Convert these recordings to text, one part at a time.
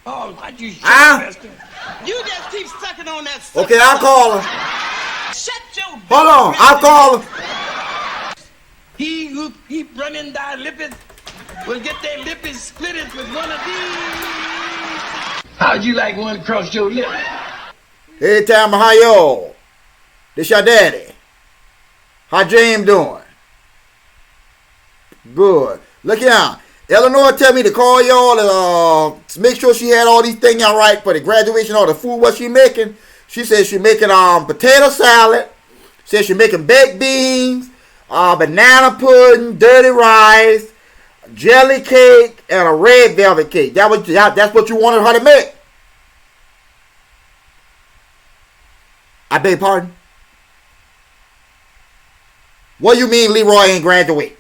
Oh, why'd you Huh? You just keep sucking on that. Okay, I'll call her. Shut your. Hold on, I'll call her. He who keep running thy lippers will get their lippers split with one of these. How'd you like one across your lip? Hey, Tamara, how y'all? This your daddy. How James doing? Good. Look here. Eleanor tell me to call y'all to make sure she had all these things all right for the graduation, all the food what she making. She said she making potato salad. Said she making baked beans, banana pudding, dirty rice, jelly cake, and a red velvet cake. That's what you wanted her to make. I beg pardon? What you mean Leroy ain't graduate?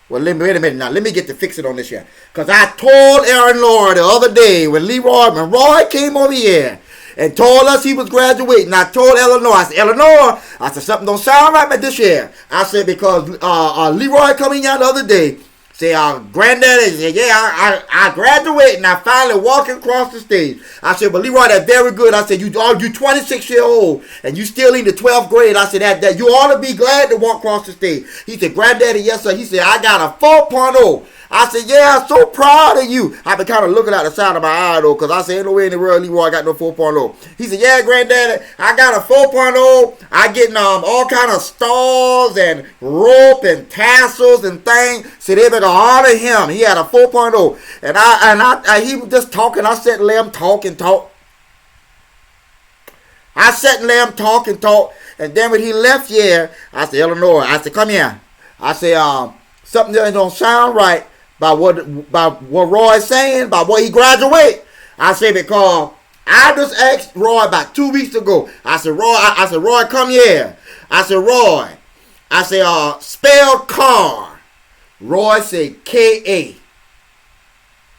Well, wait a minute now. Let me get to fix it on this here. Because I told Aaron Laura the other day when Roy came over here and told us he was graduating. I told Eleanor, I said, Eleanor, I said, something don't sound right about this year. I said, because Leroy coming out the other day, say, granddaddy said, yeah, I graduated and I finally walking across the stage. I said, but Leroy, that's very good. I said, you 26 years old and you still in the 12th grade. I said, that you ought to be glad to walk across the stage. He said, granddaddy, yes, sir. He said, I got a 4.0. I said, yeah, I'm so proud of you. I've been kind of looking out the side of my eye, though, because I said, ain't no way in the world Leroy got no 4.0. He said, yeah, granddaddy, I got a 4.0. I getting all kind of stars and rope and tassels and things. So they better honor him. He had a 4.0. And he was just talking. I sat and let him talk and talk. I sat and let him talk and talk. And then when he left here, I said, Eleanor, I said, come here. I said, something that don't sound right by what Roy's saying, about what he graduate. I said, because I just asked Roy about 2 weeks ago. I said, Roy, come here. I said, Roy. I said, spell car. Roy said, K-A.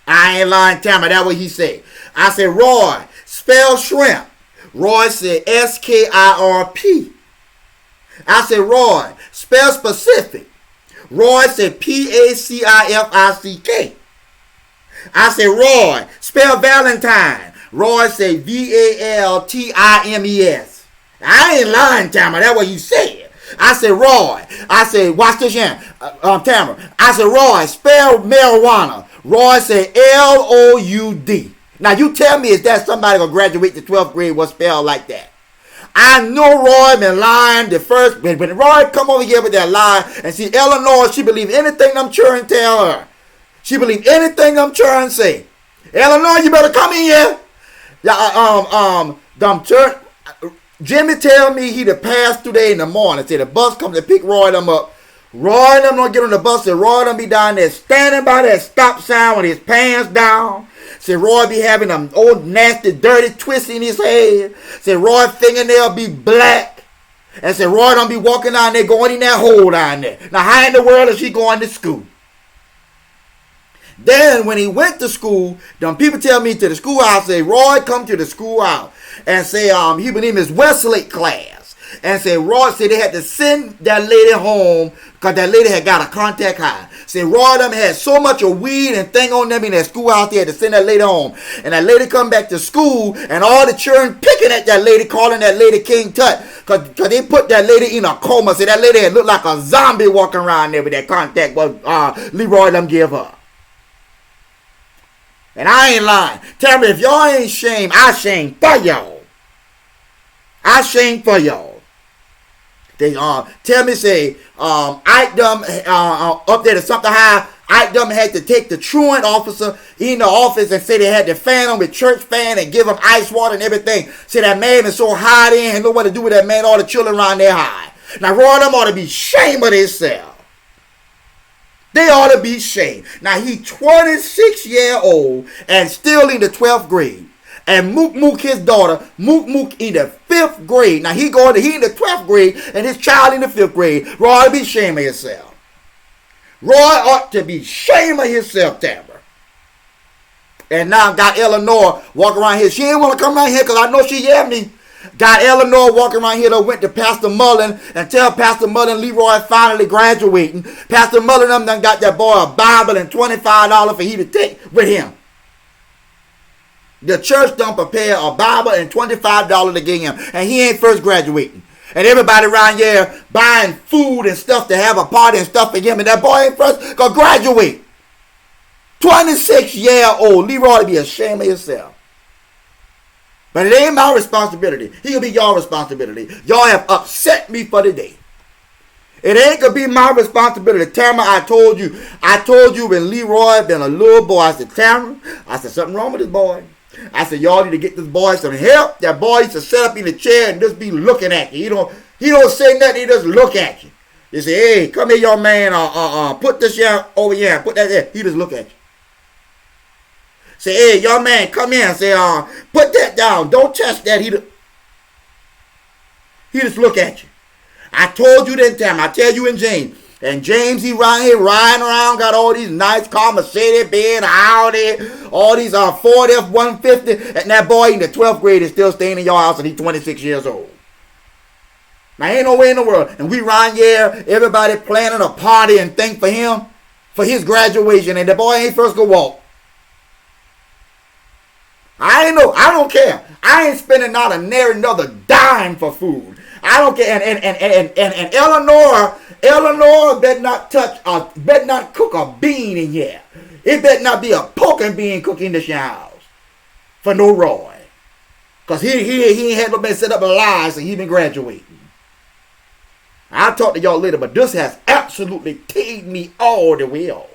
I ain't lying, Tamara. That's what he said. I said, Roy, spell shrimp. Roy said, S-K-I-R-P. I said, Roy, spell specific. Roy said P-A-C-I-F-I-C-K. I said, Roy, spell Valentine. Roy said V-A-L-T-I-M-E-S. I ain't lying, Tamara. That's what you said. I said, Roy. I said, watch this here, Tamara. I said, Roy, spell marijuana. Roy said L-O-U-D. Now, you tell me, is that somebody going to graduate the 12th grade was spelled like that? I know Roy been lying the first. When Roy come over here with that lie and see Eleanor, she believe anything I'm trying to tell her. She believe anything I'm trying to say. Eleanor, you better come in here. Jimmy tell me he to pass today in the morning. Say the bus comes to pick Roy them up. Roy them gonna get on the bus and Roy them be down there standing by that stop sign with his pants down. Say Roy be having an old nasty dirty twist in his head. Say Roy fingernail be black. And say Roy don't be walking down there going in that hole down there. Now how in the world is he going to school? Then when he went to school, them people tell me to the schoolhouse, say Roy come to the schoolhouse and say he been in his Westlake class. And say Roy said they had to send that lady home because that lady had got a contact high. Say Roy them had so much of weed and thing on them in that schoolhouse they had to send that lady home. And that lady come back to school and all the children picking at that lady, calling that lady King Tut. Because they put that lady in a coma. So that lady had looked like a zombie walking around there with that contact what Leroy them give her. And I ain't lying. Tell me if y'all ain't shame, I shame for y'all. I shame for y'all. They tell me say Ike Dum up there to something high. Ike Dum had to take the truant officer in the office and say they had to fan him with church fan and give him ice water and everything. Say that man is so high there and know what to do with that man. All the children around there high. Now Roy them ought to be ashamed of themselves. They ought to be ashamed. Now he 26 years old and still in the 12th grade. And Mook, his daughter, Mook in the 5th grade. Now he in the 12th grade and his child in the 5th grade. Roy ought to be ashamed of himself. Roy ought to be ashamed of himself, Tamara. And now got Eleanor walking around here. She ain't want to come around here because I know she hear me. Got Eleanor walking around here that went to Pastor Mullen and tell Pastor Mullen Leroy finally graduating. Pastor Mullen done got that boy a Bible and $25 for he to take with him. The church done prepare a Bible and $25 to give him. And he ain't first graduating. And everybody around here buying food and stuff to have a party and stuff for him. And that boy ain't first gonna graduate. 26-year-old Leroy, be ashamed of yourself. But it ain't my responsibility. He'll be your responsibility. Y'all have upset me for the day. It ain't gonna be my responsibility. Tamara, I told you when Leroy been a little boy. I said, Tamara, I said, something wrong with this boy. I said, y'all need to get this boy some help. That boy used to sit up in the chair and just be looking at you. He don't say nothing, he just look at you. You say, hey, come here, young man, put this here over here, put that there. He just look at you. Say, hey, young man, come here and say, put that down. Don't touch that. He just look at you. I told you that time. I tell you in James. And James, he right here riding around, got all these nice car, Mercedes-Benz, Audi, all these Ford F-150. And that boy in the 12th grade is still staying in your house and he's 26 years old. Now, ain't no way in the world. And we right here, everybody planning a party and think for him, for his graduation. And the boy ain't first gonna walk. I don't care. I ain't spending not another dime for food. I don't care. And Eleanor better not cook a bean in here. It better not be a pork and bean cooked in this house for no Roy. Because he ain't had no man set up a lie since he been graduating. I'll talk to y'all later, but this has absolutely teed me all the way off.